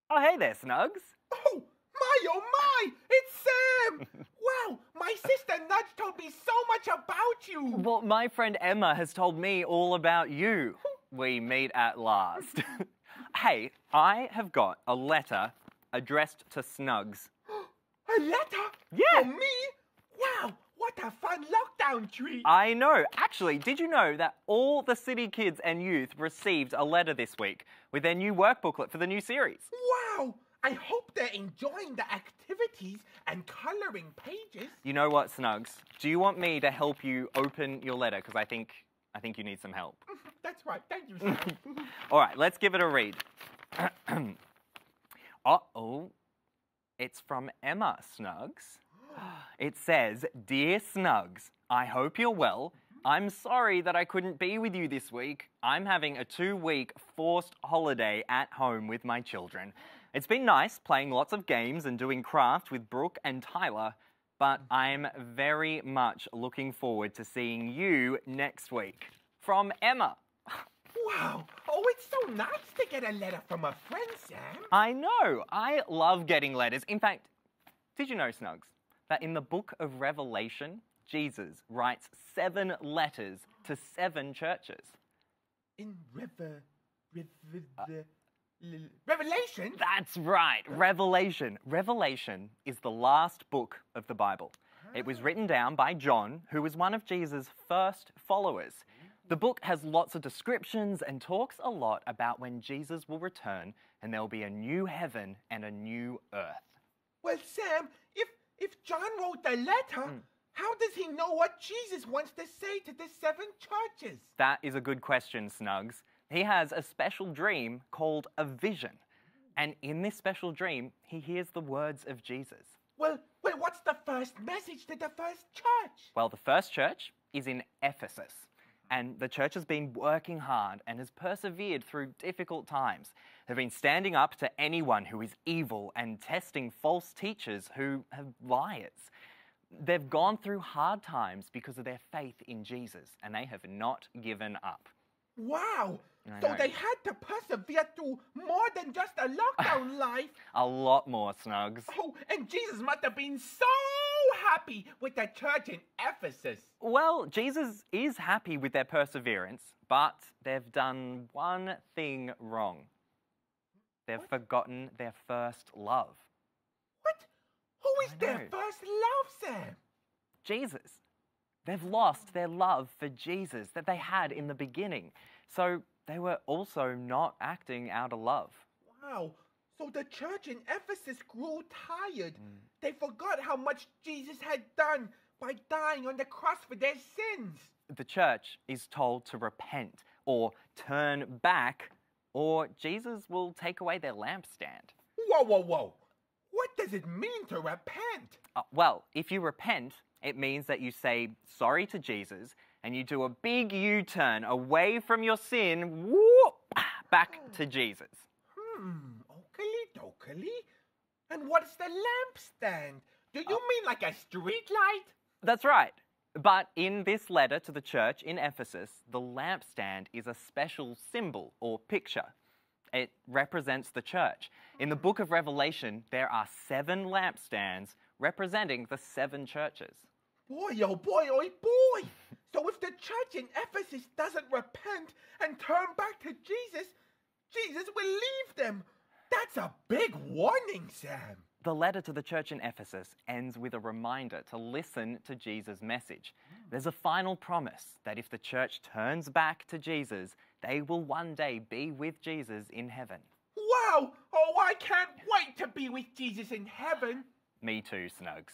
Oh, hey there, Snugs. Oh my, it's Sam! Wow, my sister Nudge told me so much about you! Well, my friend Emma has told me all about you. We meet at last. Hey, I have got a letter addressed to Snugs. A letter? Yeah. For me? Wow, what a fun lockdown treat! I know. Actually, did you know that all the city kids and youth received a letter this week with their new work booklet for the new series? Wow, I hope they're enjoying the activities and coloring pages. You know what, Snugs? Do you want me to help you open your letter? Because I think you need some help. That's right, thank you, Sam. All right, let's give it a read. Uh-oh. It's from Emma, Snugs. It says, "Dear Snugs, I hope you're well. I'm sorry that I couldn't be with you this week. I'm having a 2-week forced holiday at home with my children. It's been nice playing lots of games and doing craft with Brooke and Tyler, but I'm very much looking forward to seeing you next week. From Emma." Wow, oh, it's so nice to get a letter from a friend, Sam. I know. I love getting letters. In fact, did you know, Snugs, that in the book of Revelation, Jesus writes 7 letters to 7 churches? In Revelation? That's right, Revelation. Revelation is the last book of the Bible. It was written down by John, who was one of Jesus' first followers. The book has lots of descriptions and talks a lot about when Jesus will return and there'll be a new heaven and a new earth. Well, Sam, if John wrote the letter, how does he know what Jesus wants to say to the 7 churches? That is a good question, Snugs. He has a special dream called a vision. And in this special dream, he hears the words of Jesus. Well, what's the first message to the first church? Well, the first church is in Ephesus. And the church has been working hard and has persevered through difficult times. They've been standing up to anyone who is evil and testing false teachers who have liars. They've gone through hard times because of their faith in Jesus, and they have not given up. Wow! I So know. they had to persevere through more than just a lockdown life. A lot more, Snugs. Oh, and Jesus must have been so happy with the church in Ephesus. Well, Jesus is happy with their perseverance, but they've done one thing wrong. They've forgotten their first love. What? Who is I their know. first love, Sam? Jesus. They've lost their love for Jesus that they had in the beginning. So they were also not acting out of love. Wow. So the church in Ephesus grew tired. They forgot how much Jesus had done by dying on the cross for their sins. The church is told to repent or turn back, or Jesus will take away their lampstand. Whoa. What does it mean to repent? Well, if you repent, it means that you say sorry to Jesus and you do a big U-turn away from your sin, whoop, back to Jesus. Oakley. And what's the lampstand? Do you mean like a street light? That's right. But in this letter to the church in Ephesus, the lampstand is a special symbol or picture. It represents the church. In the book of Revelation, there are 7 lampstands representing the 7 churches. Boy. So if the church in Ephesus doesn't repent and turn back to Jesus, Jesus will leave them. That's a big warning, Sam. The letter to the church in Ephesus ends with a reminder to listen to Jesus' message. There's a final promise that if the church turns back to Jesus, they will one day be with Jesus in heaven. Wow! Oh, I can't wait to be with Jesus in heaven. Me too, Snugs.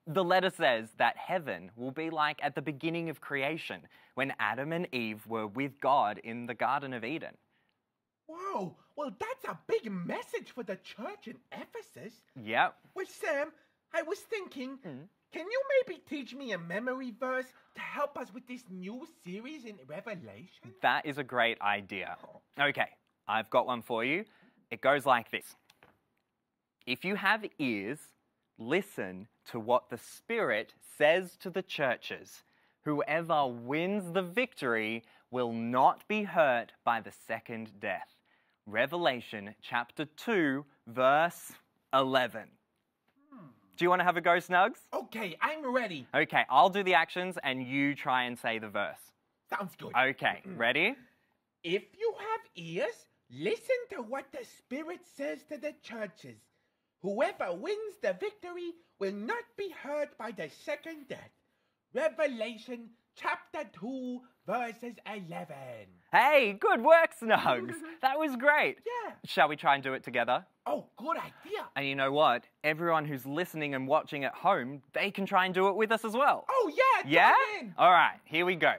The letter says that heaven will be like at the beginning of creation, when Adam and Eve were with God in the Garden of Eden. Wow, well, that's a big message for the church in Ephesus. Yep. Well, Sam, I was thinking, can you maybe teach me a memory verse to help us with this new series in Revelation? That is a great idea. Okay, I've got one for you. It goes like this. If you have ears, listen to what the Spirit says to the churches. Whoever wins the victory will not be hurt by the second death. Revelation chapter 2, verse 11. Do you want to have a go, Snugs? Okay, I'm ready. Okay, I'll do the actions and you try and say the verse. Sounds good. Okay, ready? If you have ears, listen to what the Spirit says to the churches. Whoever wins the victory will not be hurt by the second death. Revelation chapter 2, verses 11. Hey, good work, Snugs. That was great. Yeah. Shall we try and do it together? Oh, good idea. And you know what? Everyone who's listening and watching at home, they can try and do it with us as well. Oh, yeah. Yeah? join in. All right, here we go.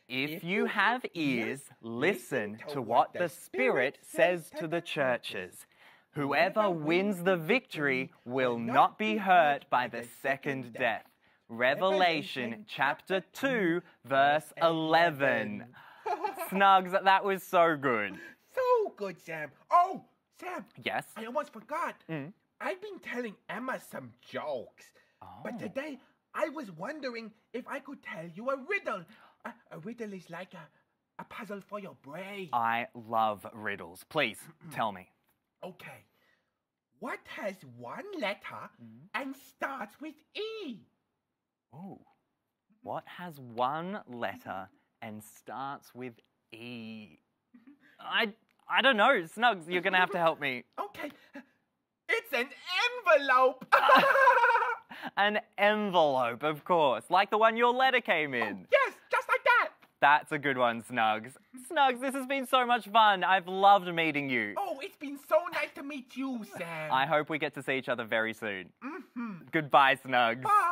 If you have ears, listen to what the Spirit says to the churches. Whoever wins the victory will not be hurt by the second death. Revelation chapter 2, verse 11. Snugs, that was so good. So good, Sam. Oh, Sam. Yes? I almost forgot. I've been telling Emma some jokes. But today, I was wondering if I could tell you a riddle. A riddle is like a puzzle for your brain. I love riddles. Please, tell me. Okay. What has one letter and starts with E? Oh. What has one letter and starts with E? I don't know. Snugs, you're going to have to help me. Okay. It's an envelope. An envelope, of course. Like the one your letter came in. Oh, yes, just like that. That's a good one, Snugs. Snugs, this has been so much fun. I've loved meeting you. Oh, it's been so nice to meet you, Sam. I hope we get to see each other very soon. Goodbye, Snugs. Bye.